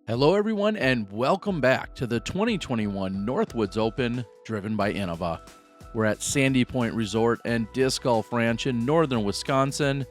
Hello, everyone, and welcome back to the 2021 Northwoods Open, driven by Innova. We're at Sandy Point Resort and Disc Golf Ranch in northern Wisconsin.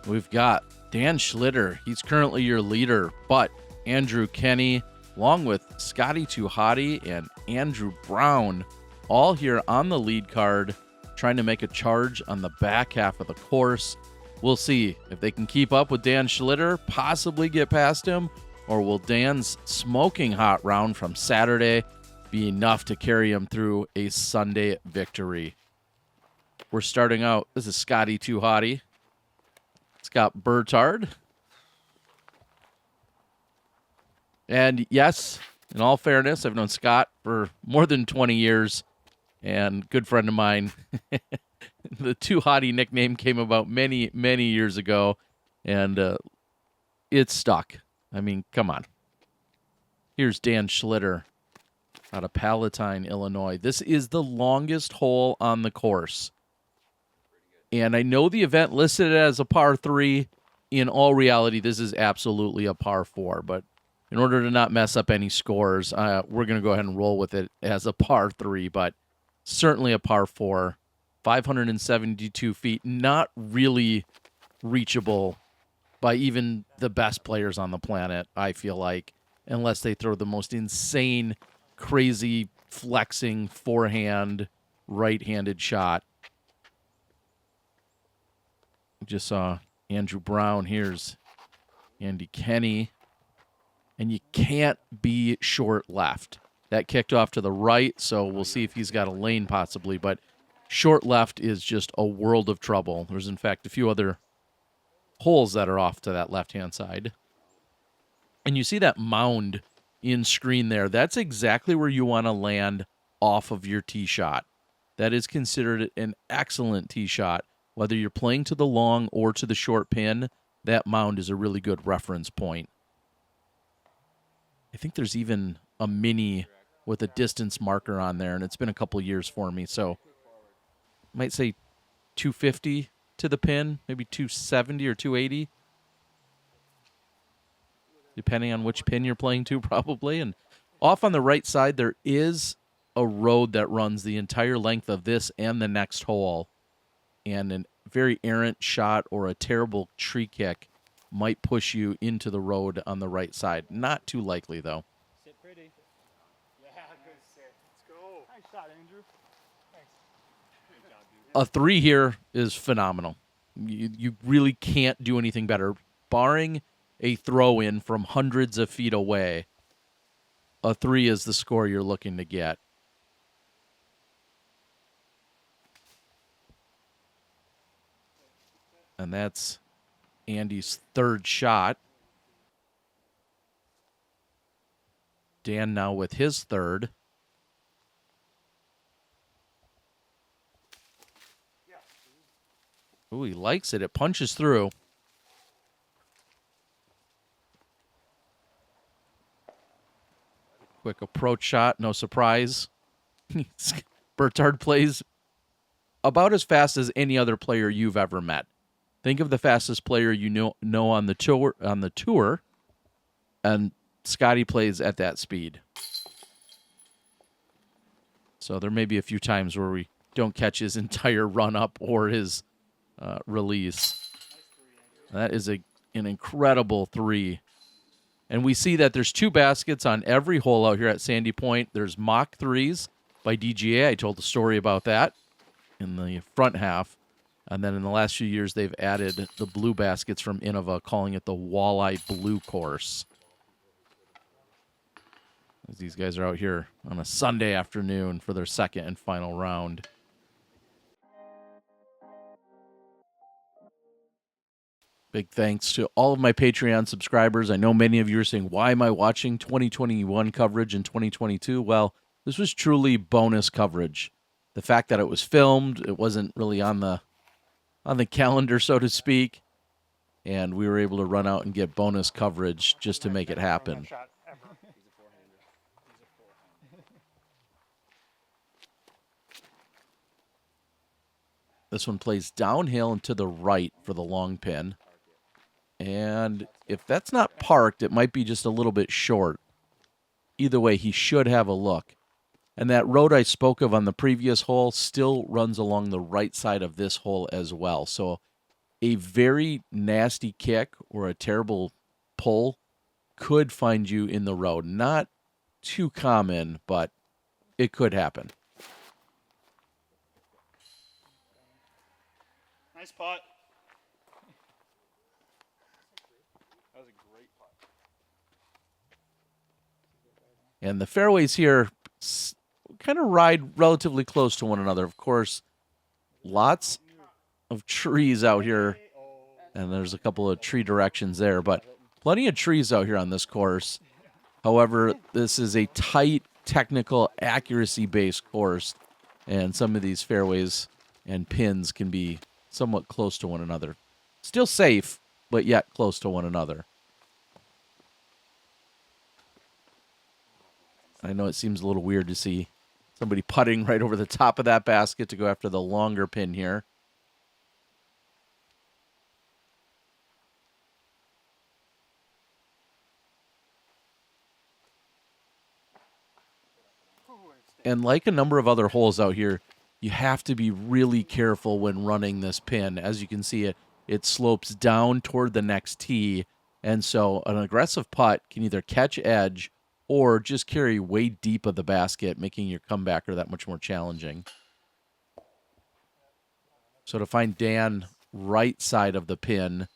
We've got Dan Schlitter. He's currently your leader, but Andrew Kenny, along with Scotty Hotty and Andrew Brown, all here on the lead card, trying to make a charge on the back half of the course. We'll see if they can keep up with Dan Schlitter, possibly get past him, or will Dan's smoking hot round from Saturday be enough to carry him through a Sunday victory? We're starting out. This is Scotty Hotty. It's got Burtard. And yes, in all fairness, I've known Scott for more than 20 years and good friend of mine. The Hotty nickname came about many, many years ago, and it's stuck. I mean, come on. Here's Dan Schlitter out of Palatine, Illinois. This is the longest hole on the course. And I know the event listed it as a par 3. In all reality, this is absolutely a par 4. But in order to not mess up any scores, we're going to go ahead and roll with it as a par 3. But certainly a par 4. 572 feet. Not really reachable by even the best players on the planet, I feel like, unless they throw the most insane, crazy, flexing, forehand, right-handed shot. Just saw Andrew Brown. Here's Andy Kenny. And you can't be short left. That kicked off to the right, so we'll see if he's got a lane possibly, but short left is just a world of trouble. There's, in fact, a few other holes that are off to that left-hand side. And you see that mound in screen there. That's exactly where you want to land off of your tee shot. That is considered an excellent tee shot. Whether you're playing to the long or to the short pin, that mound is a really good reference point. I think there's even a mini with a distance marker on there, and it's been a couple years for me, so I might say 250 to the pin, maybe 270 or 280, depending on which pin you're playing to, probably. And off on the right side, there is a road that runs the entire length of this and the next hole, and a very errant shot or a terrible tree kick might push you into the road on the right side. Not too likely, though. Sit pretty. Yeah, good sit. Let's go. Nice shot, Andrew. Thanks. Good job, dude. A 3 here is phenomenal. You really can't do anything better. Barring a throw-in from hundreds of feet away, a 3 is the score you're looking to get. And that's Andy's third shot. Dan now with his third. Ooh, he likes it. It punches through. Quick approach shot, no surprise. Burtard plays about as fast as any other player you've ever met. Think of the fastest player you know on the tour, and Scotty plays at that speed. So there may be a few times where we don't catch his entire run up or his release. That is an incredible 3. And we see that there's 2 baskets on every hole out here at Sandy Point. There's mock 3s by PDGA. I told the story about that in the front half. And then in the last few years, they've added the blue baskets from Innova, calling it the Walleye Blue Course. As these guys are out here on a Sunday afternoon for their second and final round. Big thanks to all of my Patreon subscribers. I know many of you are saying, why am I watching 2021 coverage in 2022? Well, this was truly bonus coverage. The fact that it was filmed, it wasn't really on the calendar, so to speak, and we were able to run out and get bonus coverage just to make it happen. This one plays downhill and to the right for the long pin. And if that's not parked, it might be just a little bit short. Either way, he should have a look. And that road I spoke of on the previous hole still runs along the right side of this hole as well. So a very nasty kick or a terrible pull could find you in the road. Not too common, but it could happen. Nice putt. That was a great putt. And the fairways here kind of ride relatively close to one another. Of course, lots of trees out here, and there's a couple of tree directions there, but plenty of trees out here on this course. However, this is a tight, technical, accuracy-based course, and some of these fairways and pins can be somewhat close to one another. Still safe, but yet close to one another. I know it seems a little weird to see somebody putting right over the top of that basket to go after the longer pin here. And like a number of other holes out here, you have to be really careful when running this pin. As you can see, it slopes down toward the next tee, and so an aggressive putt can either catch edge or just carry way deep of the basket, making your comebacker that much more challenging. So to find Dan right side of the pin,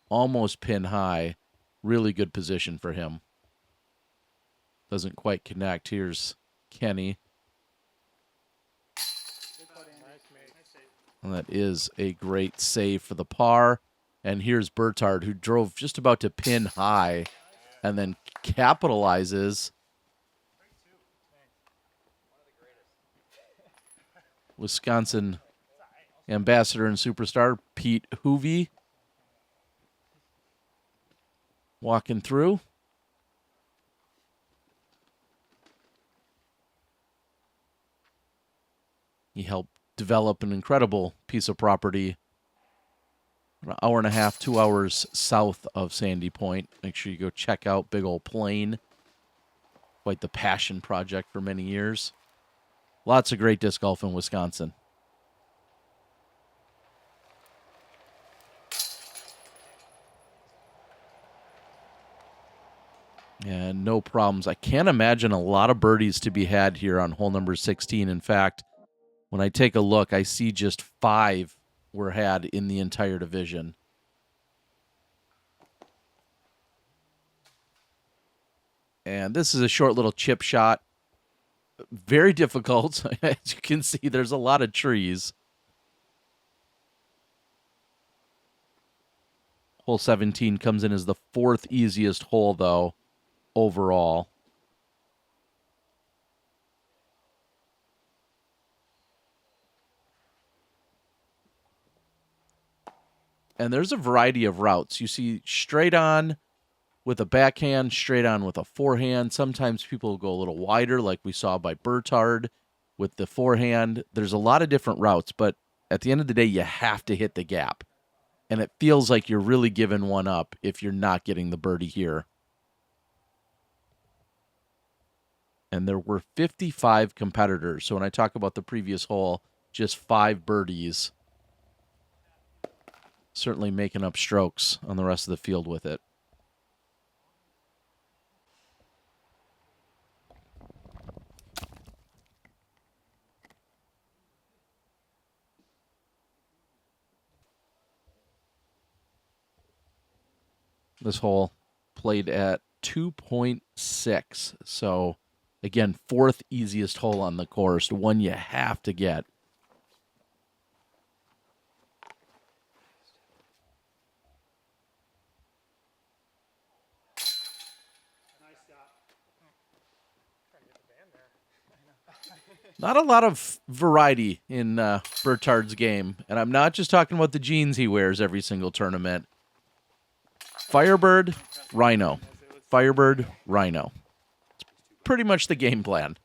almost pin high, really good position for him. Doesn't quite connect. Here's Kenny. And that is a great save for the par. And here's Burtard, who drove just about to pin high and then capitalizes. Wisconsin ambassador and superstar Pete Hoovey walking through. He helped develop an incredible piece of property an hour and a half, 2 hours south of Sandy Point. Make sure you go check out Big Ol' Plain. Quite the passion project for many years. Lots of great disc golf in Wisconsin. And no problems. I can't imagine a lot of birdies to be had here on hole number 16. In fact, when I take a look, I see just 5 were had in the entire division. And this is a short little chip shot. Very difficult. As you can see, there's a lot of trees. Hole 17 comes in as the 4th easiest hole, though, overall. And there's a variety of routes. You see straight on with a backhand, straight on with a forehand. Sometimes people go a little wider, like we saw by Burtard with the forehand. There's a lot of different routes, but at the end of the day, you have to hit the gap. And it feels like you're really giving one up if you're not getting the birdie here. And there were 55 competitors. So when I talk about the previous hole, just 5 birdies. Certainly making up strokes on the rest of the field with it. This hole played at 2.6. So, again, 4th easiest hole on the course. One you have to get. Not a lot of variety in Burtard's game. And I'm not just talking about the jeans he wears every single tournament. Firebird, Rhino. Firebird, Rhino. It's pretty much the game plan.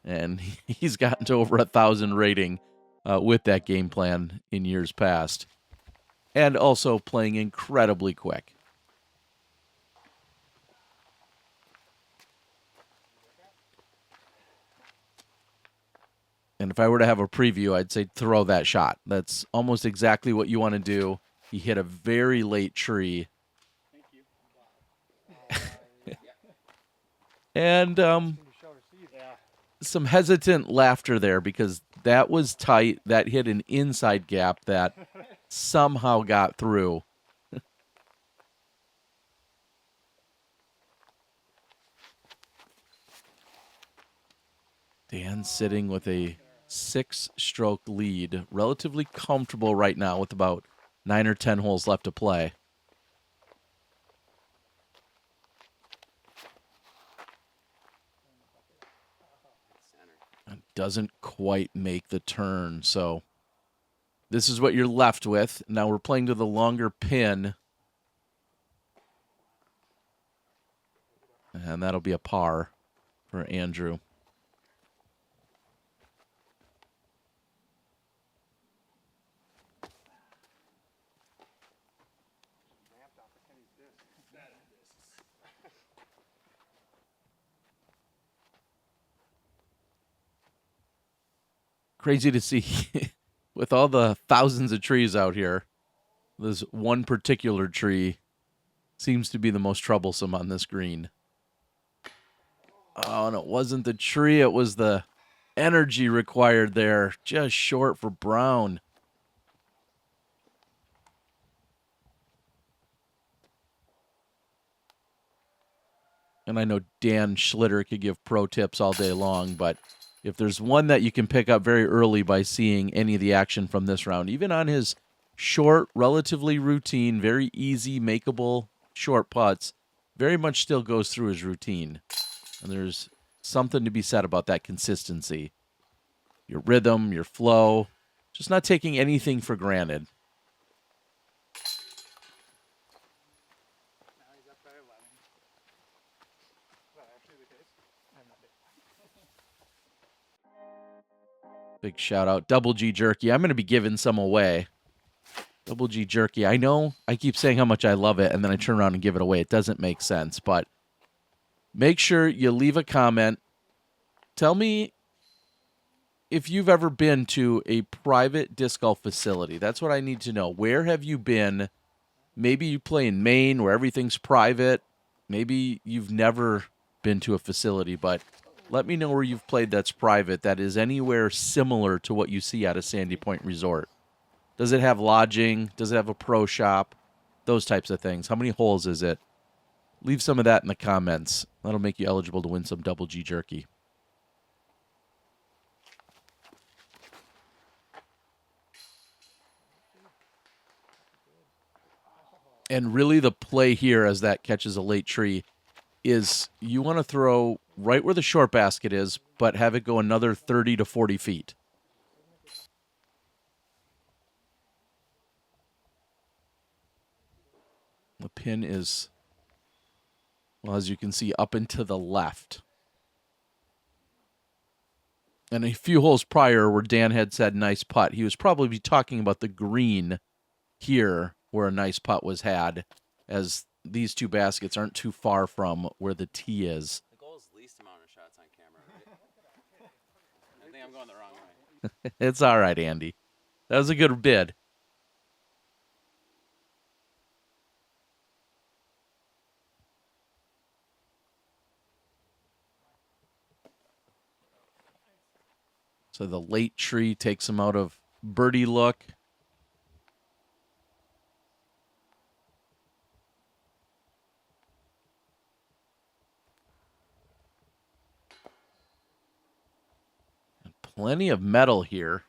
And he's gotten to over 1,000 rating with that game plan in years past. and also playing incredibly quick. And if I were to have a preview, I'd say throw that shot. That's almost exactly what you want to do. He hit a very late tree. Thank you. And some hesitant laughter there because that was tight. That hit an inside gap that somehow got through. Dan sitting with a 6-stroke lead, relatively comfortable right now with about 9 or 10 holes left to play. Doesn't quite make the turn, so this is what you're left with. Now we're playing to the longer pin, and that'll be a par for Andrew. Crazy to see with all the thousands of trees out here. This one particular tree seems to be the most troublesome on this green. Oh, and it wasn't the tree, it was the energy required there. Just short for Brown. And I know Dan Schlitter could give pro tips all day long, but if there's one that you can pick up very early by seeing any of the action from this round, even on his short, relatively routine, very easy, makeable short putts, very much still goes through his routine. And there's something to be said about that consistency. Your rhythm, your flow, just not taking anything for granted. Big shout out, Double G Jerky. I'm going to be giving some away. Double G Jerky. I know I keep saying how much I love it, and then I turn around and give it away. It doesn't make sense, but make sure you leave a comment. Tell me if you've ever been to a private disc golf facility. That's what I need to know. Where have you been? Maybe you play in Maine where everything's private. Maybe you've never been to a facility, but let me know where you've played that's private, that is anywhere similar to what you see at a Sandy Point Resort. Does it have lodging? Does it have a pro shop? Those types of things. How many holes is it? Leave some of that in the comments. That'll make you eligible to win some Double G Jerky. And really the play here as that catches a late tree is you want to throw right where the short basket is, but have it go another 30 to 40 feet. The pin is, well, as you can see, up and to the left. And a few holes prior where Dan had said nice putt, he was probably talking about the green here where a nice putt was had, as these two baskets aren't too far from where the tee is. The goal is least amount of shots on camera, right? I think I'm going the wrong way. It's all right, Andy. That was a good bid. So the late tree takes him out of birdie look. And plenty of metal here.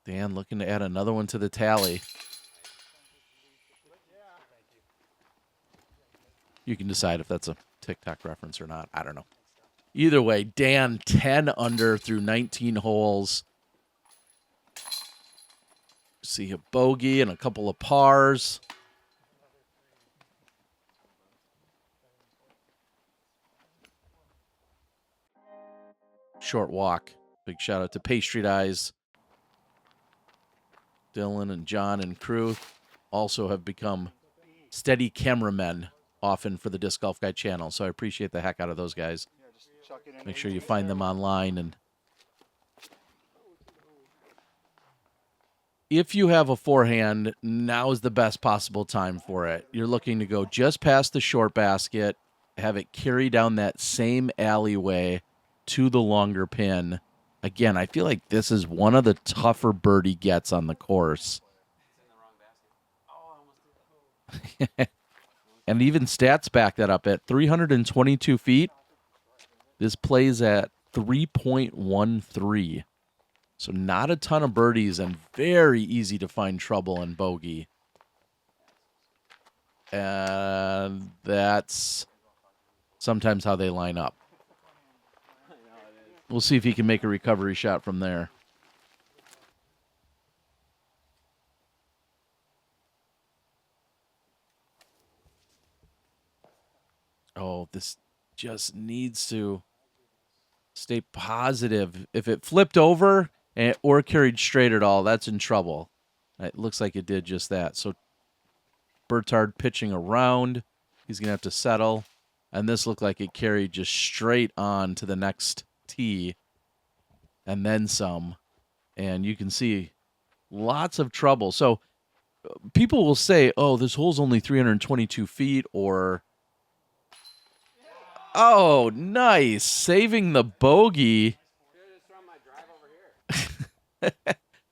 Dan looking to add another one to the tally. You can decide if that's a TikTok reference or not. I don't know. Either way, Dan 10 under through 19 holes. See a bogey and a couple of pars. short walk. Big shout out to Pastry Eyes. Dylan and John and crew also have become steady cameramen often for the Disc Golf Guy channel. So I appreciate the heck out of those guys. Yeah, just chuck it in. Make sure you find them online. And if you have a forehand, now is the best possible time for it. You're looking to go just past the short basket, have it carry down that same alleyway to the longer pin. Again, I feel like this is one of the tougher birdie gets on the course. And even stats back that up at 322 feet. This plays at 3.13. So not a ton of birdies and very easy to find trouble and bogey. And that's sometimes how they line up. We'll see if he can make a recovery shot from there. Oh, this just needs to stay positive. If it flipped over or carried straight at all, that's in trouble. It looks like it did just that. So Burtard pitching around. He's going to have to settle. And this looked like it carried just straight on to the next tee and then some. And you can see lots of trouble. So people will say, oh, this hole's only 322 feet, or oh, nice. Saving the bogey.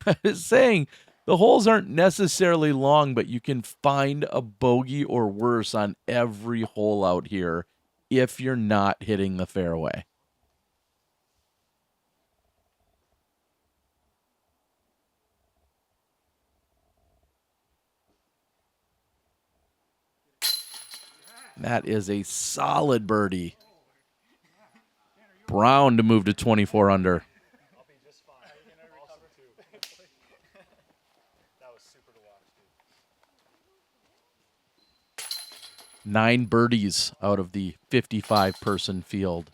I was saying, the holes aren't necessarily long, but you can find a bogey or worse on every hole out here if you're not hitting the fairway. That is a solid birdie. Brown to move to 24 under. I'll be just fine. How are you going to recover too? That was super to watch, dude. 9 birdies out of the 55-person field.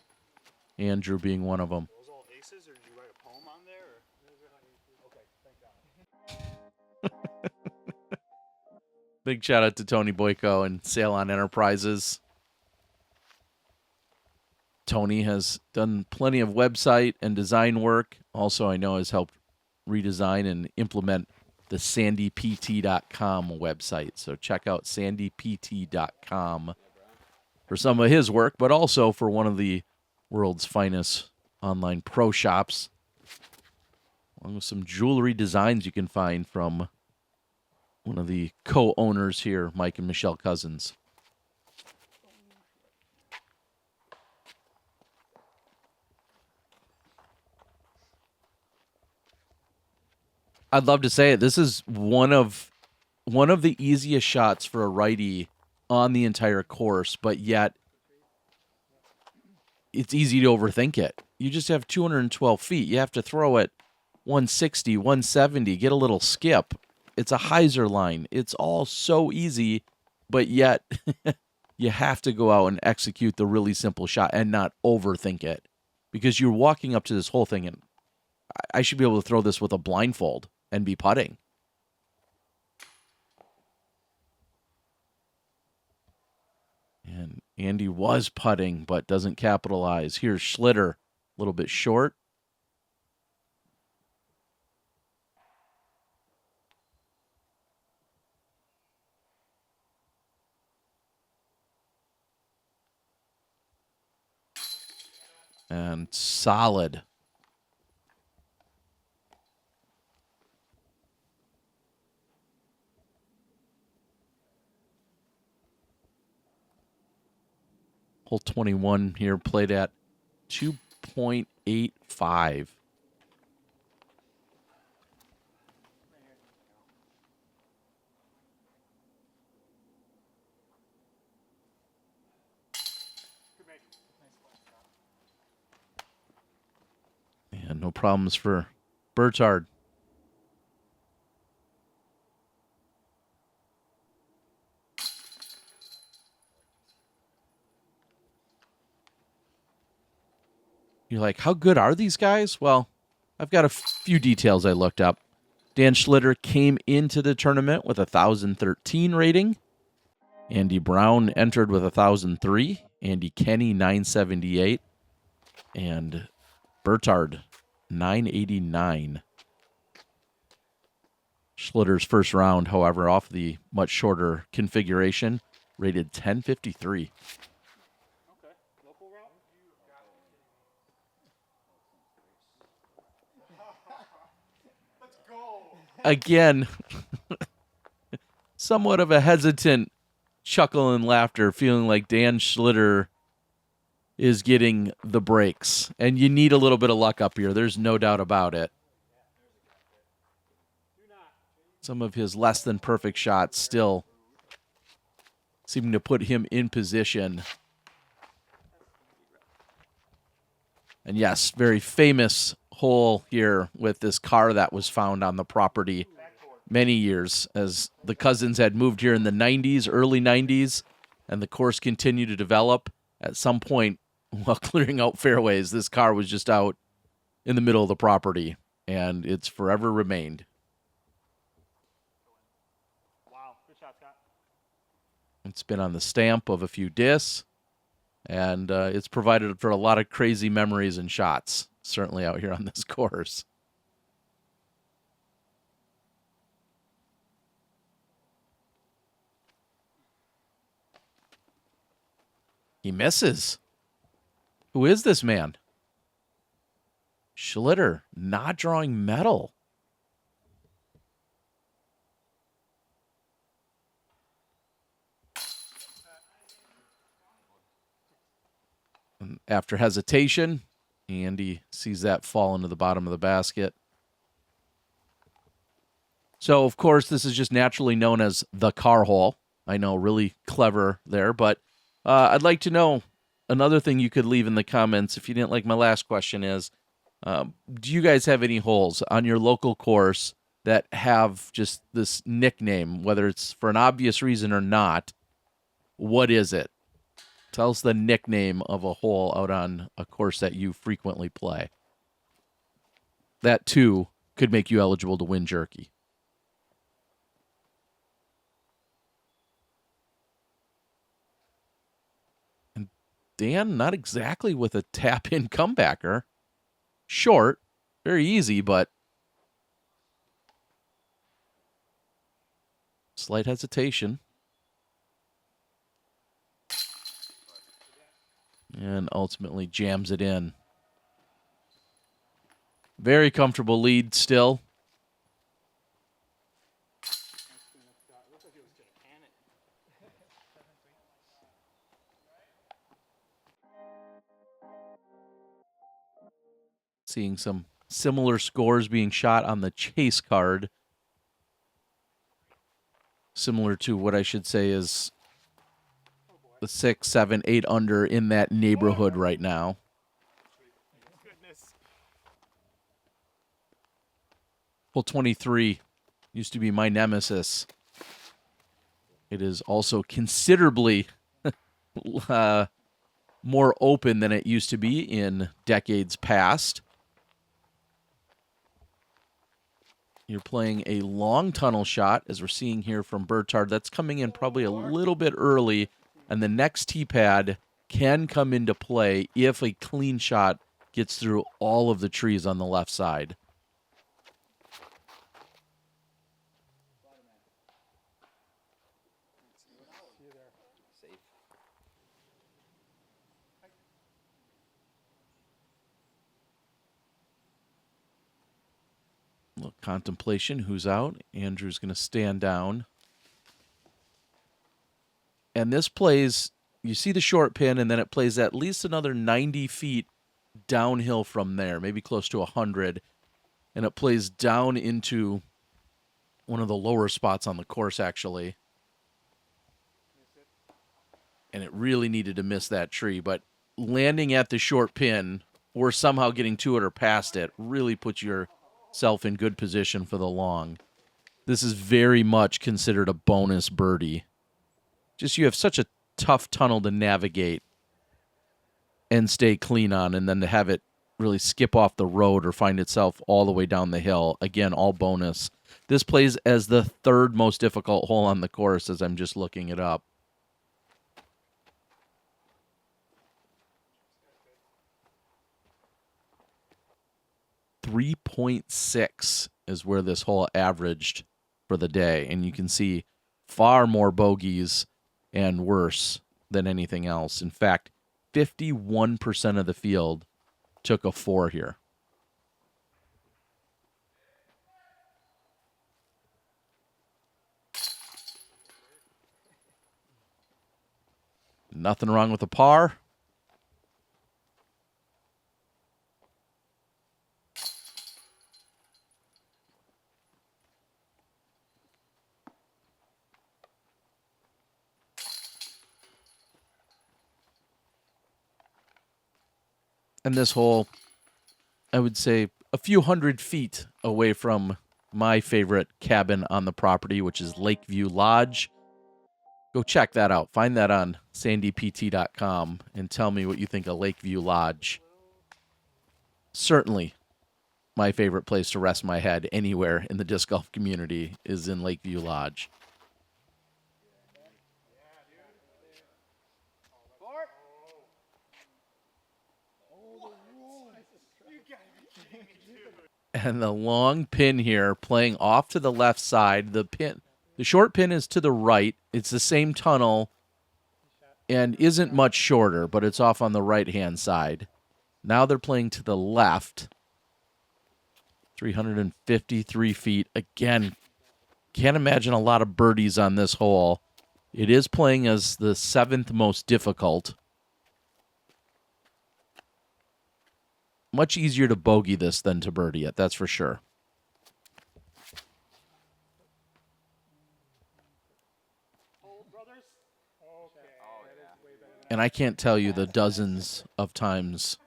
Andrew being one of them. Those all aces, or did you write a poem on there? Or? Okay, thank God. Big shout out to Tony Boyko and Sail On Enterprises. Tony has done plenty of website and design work. Also, I know has helped redesign and implement the sandypt.com website. So check out sandypt.com for some of his work, but also for one of the world's finest online pro shops, along with some jewelry designs you can find from one of the co-owners here, Mike and Michelle Cousins. I'd love to say it. This is one of the easiest shots for a righty on the entire course, but yet it's easy to overthink it. You just have 212 feet. You have to throw it 160, 170, get a little skip. It's a hyzer line. It's all so easy, but yet you have to go out and execute the really simple shot and not overthink it, because you're walking up to this whole thing, and I should be able to throw this with a blindfold and be putting. And Andy was putting, but doesn't capitalize. Here's Schlitter, a little bit short. And solid. Hole 21 here played at 2.85. And no problems for Burtard. you're like, how good are these guys? Well, I've got a few details I looked up. Dan Schlitter came into the tournament with a 1,013 rating. Andy Brown entered with 1,003. Andy Kenny, 978. And Burtard, 989. Schlitter's first round, however, off the much shorter configuration, rated 1053. Okay. Local route? Let's go. Again, somewhat of a hesitant chuckle and laughter, feeling like Dan Schlitter is getting the breaks. And you need a little bit of luck up here. There's no doubt about it. Some of his less than perfect shots still seeming to put him in position. And yes, very famous hole here with this car that was found on the property many years as the Cousins had moved here in the 90s, early 90s, and the course continued to develop. At some point, while clearing out fairways, this car was just out in the middle of the property, and it's forever remained. Wow. Good shot, Scott. It's been on the stamp of a few discs, and it's provided for a lot of crazy memories and shots, certainly out here on this course. He misses. Who is this man? Schlitter, not drawing metal. And after hesitation, Andy sees that fall into the bottom of the basket. So, of course, this is just naturally known as the car hole. I know, really clever there, but I'd like to know another thing you could leave in the comments if you didn't like my last question is, do you guys have any holes on your local course that have just this nickname, whether it's for an obvious reason or not? What is it? Tell us the nickname of a hole out on a course that you frequently play. That, too, could make you eligible to win jerky. And Dan, not exactly with a tap-in comebacker. Short, very easy, but slight hesitation. And ultimately jams it in. Very comfortable lead still. Seeing some similar scores being shot on the chase card. Similar to what I should say is the 6, 7, 8 under in that neighborhood right now. Goodness. Hole 23 used to be my nemesis. It is also considerably more open than it used to be in decades past. You're playing a long tunnel shot, as we're seeing here from Burtard. That's coming in probably a little bit early, and the next tee pad can come into play if a clean shot gets through all of the trees on the left side. Little contemplation. Who's out? Andrew's going to stand down. And this plays, you see the short pin, and then it plays at least another 90 feet downhill from there, maybe close to 100. And it plays down into one of the lower spots on the course, actually. And it really needed to miss that tree. But landing at the short pin or somehow getting to it or past it really puts yourself in good position for the long. This is very much considered a bonus birdie. Just you have such a tough tunnel to navigate and stay clean on, and then to have it really skip off the road or find itself all the way down the hill. Again, all bonus. This plays as the third most difficult hole on the course as I'm just looking it up. .6 is where this hole averaged for the day, and you can see far more bogeys and worse than anything else. In fact, 51% of the field took a 4 here. Nothing wrong with a par. And this hole, I would say, a few hundred feet away from my favorite cabin on the property, which is Lakeview Lodge. Go check that out. Find that on sandypt.com and tell me what you think of Lakeview Lodge. Certainly, my favorite place to rest my head anywhere in the disc golf community is in Lakeview Lodge. And the long pin here playing off to the left side. The short pin is to the right. It's the same tunnel and isn't much shorter, but it's off on the right-hand side. Now they're playing to the left. 353 feet. Again, can't imagine a lot of birdies on this hole. It is playing as the 7th most difficult. Much easier to bogey this than to birdie it, that's for sure. And I can't tell you the dozens of times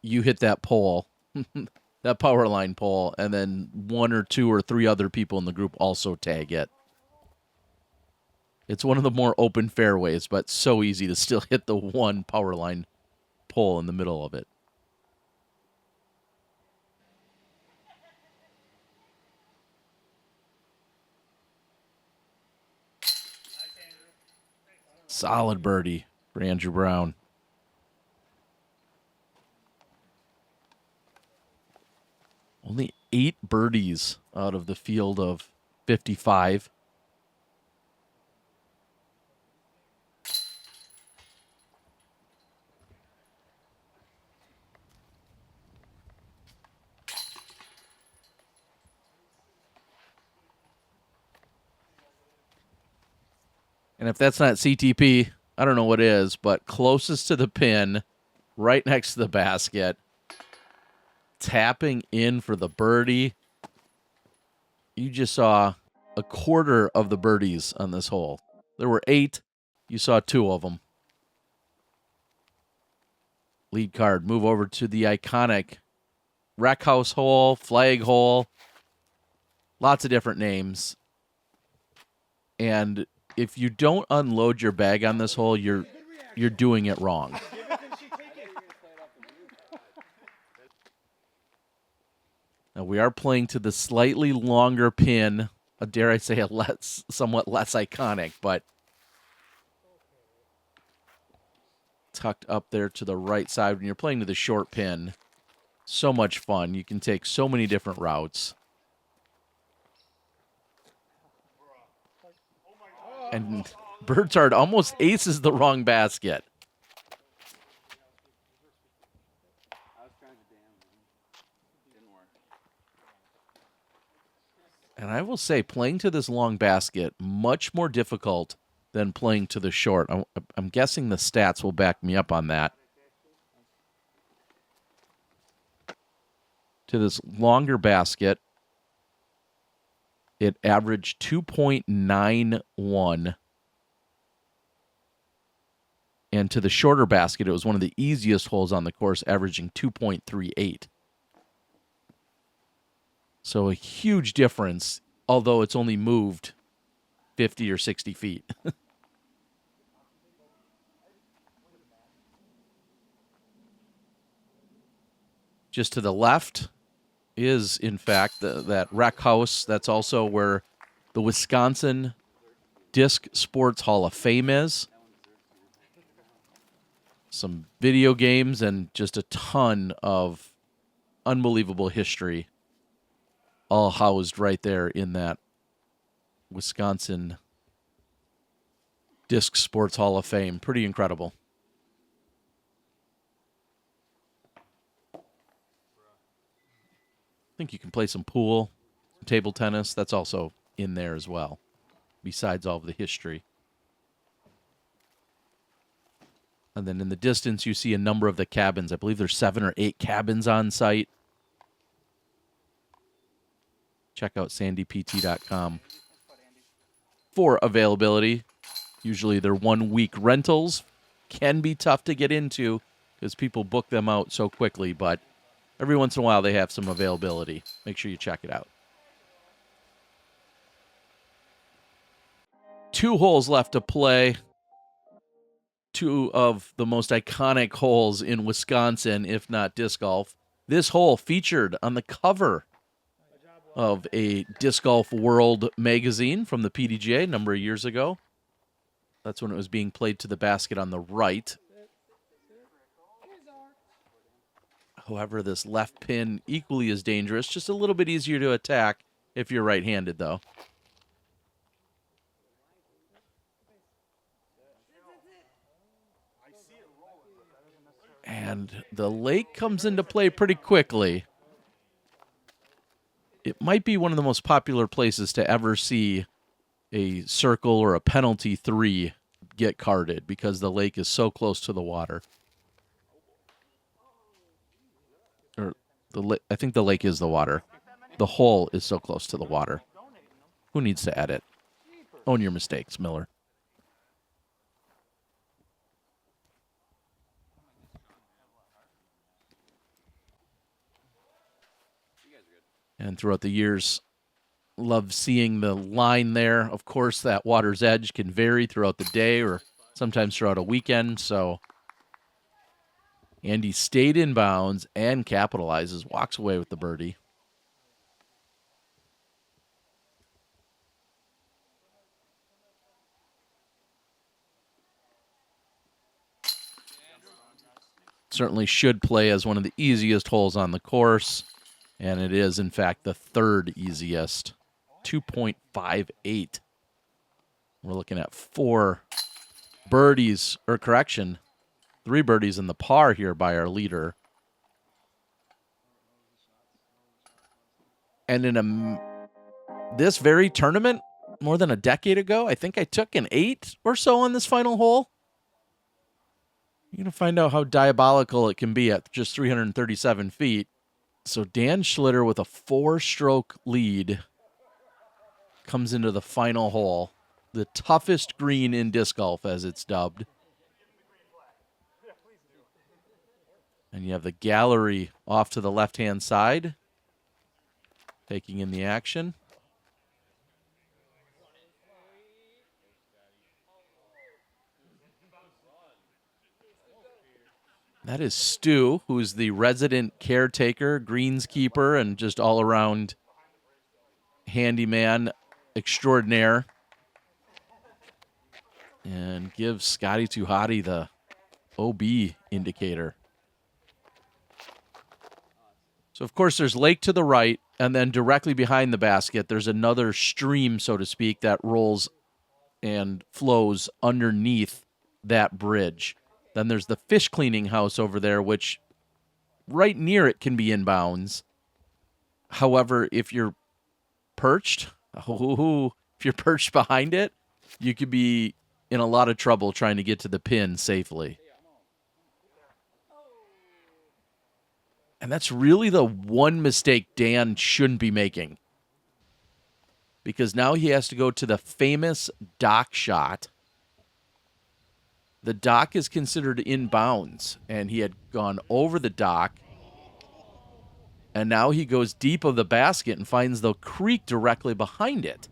you hit that pole, that power line pole, and then 1 or 2 or 3 other people in the group also tag it. It's one of the more open fairways, but so easy to still hit the one power line pole in the middle of it. Solid birdie for Andrew Brown. Only 8 birdies out of the field of 55. And if that's not CTP, I don't know what is, but closest to the pin, right next to the basket, tapping in for the birdie. You just saw a quarter of the birdies on this hole. There were 8. You saw 2 of them. Lead card, move over to the iconic Wreck House hole, flag hole. Lots of different names. And if you don't unload your bag on this hole, you're doing it wrong. Now we are playing to the slightly longer pin, dare I say somewhat less iconic, but tucked up there to the right side. When you're playing to the short pin, so much fun. You can take so many different routes. And Burtard almost aces the wrong basket. I was trying to damn him. Didn't work. And I will say, playing to this long basket, much more difficult than playing to the short. I'm guessing the stats will back me up on that. To this longer basket, it averaged 2.91. And to the shorter basket, it was one of the easiest holes on the course, averaging 2.38. So a huge difference, although it's only moved 50 or 60 feet. Just to the left is, in fact, that rec house. That's also where the Wisconsin Disc Sports Hall of Fame is. Some video games and just a ton of unbelievable history all housed right there in that Wisconsin Disc Sports Hall of Fame. Pretty incredible. I think you can play some pool, some table tennis. That's also in there as well, besides all of the history. And then in the distance, you see a number of the cabins. I believe there's 7 or 8 cabins on site. Check out sandypt.com for availability. Usually they're 1-week rentals. Can be tough to get into because people book them out so quickly, but every once in a while they have some availability. Make sure you check it out. 2 holes left to play. 2 of the most iconic holes in Wisconsin, if not disc golf. This hole featured on the cover of a Disc Golf World magazine from the PDGA a number of years ago. That's when it was being played to the basket on the right. However, this left pin equally as dangerous, just a little bit easier to attack if you're right-handed, though. And the lake comes into play pretty quickly. It might be one of the most popular places to ever see a circle or a penalty 3 get carded because the lake is so close to the water. Or I think the lake is the water. The hole is so close to the water. Who needs to edit? Own your mistakes, Miller. And throughout the years, love seeing the line there. Of course, that water's edge can vary throughout the day or sometimes throughout a weekend. So Andy stayed in bounds and capitalizes, walks away with the birdie. Certainly should play as one of the easiest holes on the course. And it is, in fact, the 3rd easiest, 2.58. We're looking at 4 birdies, or correction, 3 birdies in the par here by our leader. And in this very tournament, more than a decade ago, I think I took an 8 or so on this final hole. You're going to find out how diabolical it can be at just 337 feet. So Dan Schlitter with a 4-stroke lead comes into the final hole. The toughest green in disc golf, as it's dubbed. And you have the gallery off to the left-hand side, taking in the action. That is Stu, who's the resident caretaker, greenskeeper, and just all-around handyman extraordinaire. And gives Scotty to Hotty the OB indicator. So, of course, there's lake to the right, and then directly behind the basket, there's another stream, so to speak, that rolls and flows underneath that bridge. Then there's the fish cleaning house over there, which right near it can be inbounds. However, if you're perched, if you're perched behind it, you could be in a lot of trouble trying to get to the pin safely. And that's really the one mistake Dan shouldn't be making. Because now he has to go to the famous dock shot. The dock is considered inbounds, and he had gone over the dock, and now he goes deep of the basket and finds the creek directly behind it.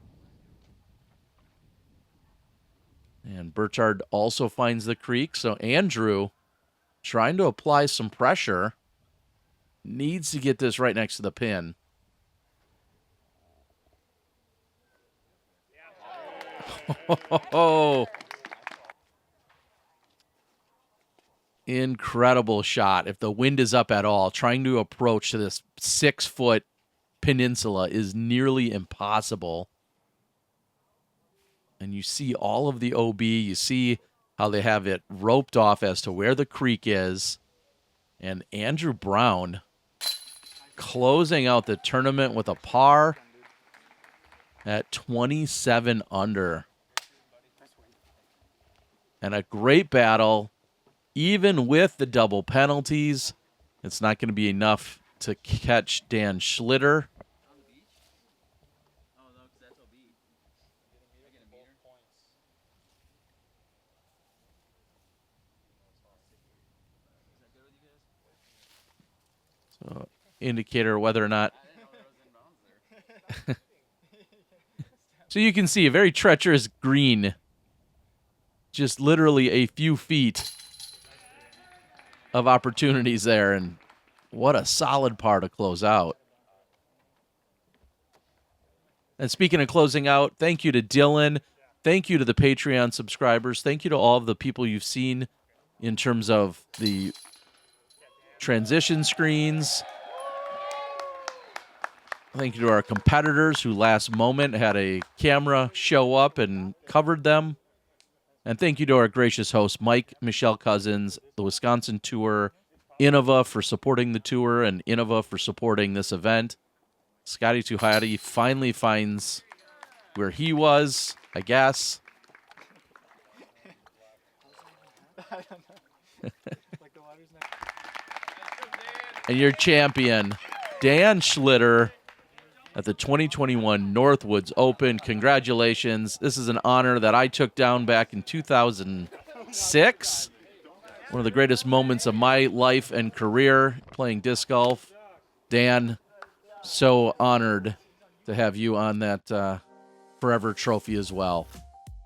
And Burtard also finds the creek, so Andrew trying to apply some pressure. Needs to get this right next to the pin. Oh, incredible shot. If the wind is up at all, trying to approach to this 6-foot peninsula is nearly impossible. And you see all of the OB. You see how they have it roped off as to where the creek is. And Andrew Brown closing out the tournament with a par at 27 under. And a great battle. Even with the double penalties, it's not going to be enough to catch Dan Schlitter. So, indicator whether or not. So you can see a very treacherous green. Just literally a few feet of opportunities there, and what a solid par to close out. And speaking of closing out, thank you to Dylan. Thank you to the Patreon subscribers. Thank you to all of the people you've seen in terms of the transition screens. Thank you to our competitors who last moment had a camera show up and covered them. And thank you to our gracious host, Mike, Michelle Cousins, the Wisconsin Tour, Innova for supporting the tour, and Innova for supporting this event. Scotty to Hotty finally finds where he was, I guess. And your champion, Dan Schlitter, at the 2021 Northwoods Open. Congratulations. This is an honor that I took down back in 2006. One of the greatest moments of my life and career playing disc golf. Dan, so honored to have you on that forever trophy as well.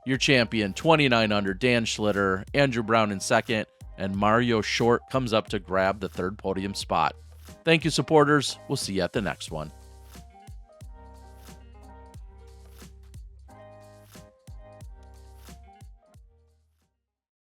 Your champion, 29 under, Dan Schlitter, Andrew Brown in second, and Mario Short comes up to grab the third podium spot. Thank you, supporters. We'll see you at the next one.